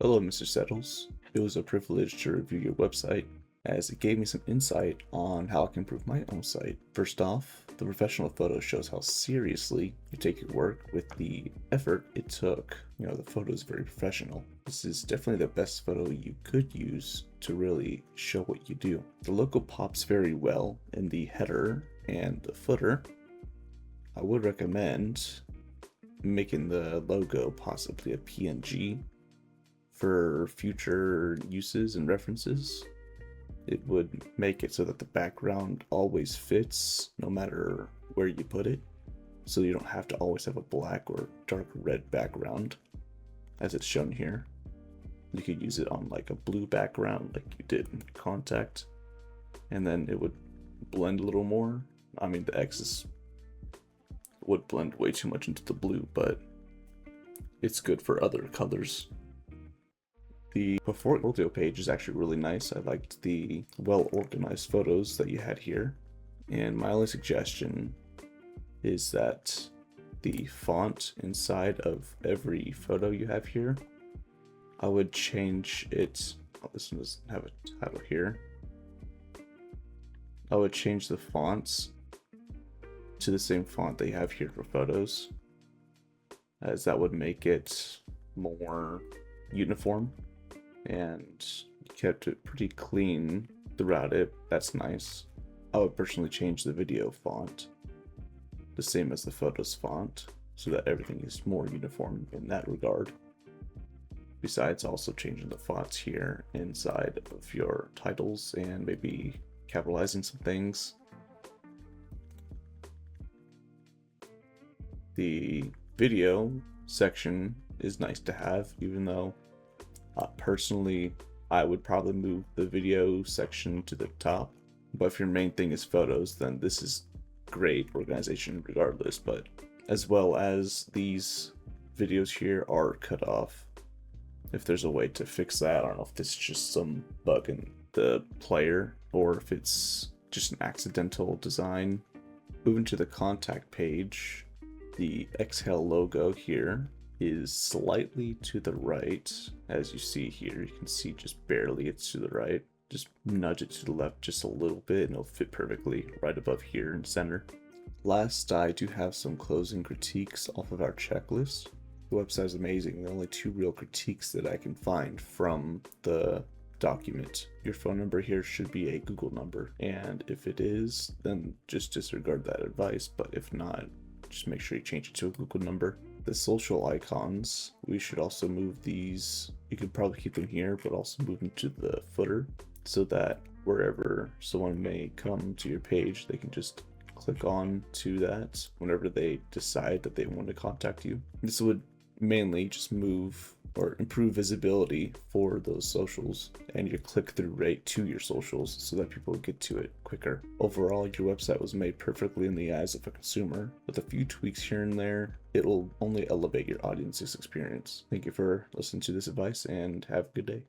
Hello, Mr. Settles. It was a privilege to review your website, as it gave me some insight on how I can improve my own site. First off, the professional photo shows how seriously you take your work with the effort it took. The photo is very professional. This is definitely the best photo you could use to really show what you do. The logo pops very well in the header and the footer. I would recommend making the logo possibly a PNG for future uses and references. It would make it so that the background always fits no matter where you put it, so you don't have to always have a black or dark red background as it's shown here. You could use it on like a blue background like you did in Contact, and then it would blend a little more. I mean, the X's would blend way too much into the blue, but it's good for other colors. The portfolio page is actually really nice. I liked the well-organized photos that you had here. And my only suggestion is that the font inside of every photo you have here, I would change it. Oh, this one doesn't have a title here. I would change the fonts to the same font they have here for photos, as that would make it more uniform, and kept it pretty clean throughout it. That's nice. I would personally change the video font the same as the photos font so that everything is more uniform in that regard. Besides also changing the fonts here inside of your titles and maybe capitalizing some things. The video section is nice to have, even though personally I would probably move the video section to the top. But if your main thing is photos, then this is great organization regardless. But as well as these videos here are cut off. If there's a way to fix that, I don't know if this is just some bug in the player or if it's just an accidental design. Moving to the contact page, the Exhale logo here is slightly to the right. As you see here, you can see just barely it's to the right. Just nudge it to the left just a little bit and it'll fit perfectly right above here in center. Last, I do have some closing critiques off of our checklist. The website is amazing. The only two real critiques that I can find from the document. Your phone number here should be a Google number, and if it is, then just disregard that advice, but if not, just make sure you change it to a Google number. The social icons, we should also move these. You could probably keep them here, but also move them to the footer so that wherever someone may come to your page, they can just click on to that whenever they decide that they want to contact you. This would mainly just move or improve visibility for those socials and your click-through rate to your socials so that people get to it quicker. Overall, your website was made perfectly in the eyes of a consumer. With a few tweaks here and there, it'll only elevate your audience's experience. Thank you for listening to this advice and have a good day.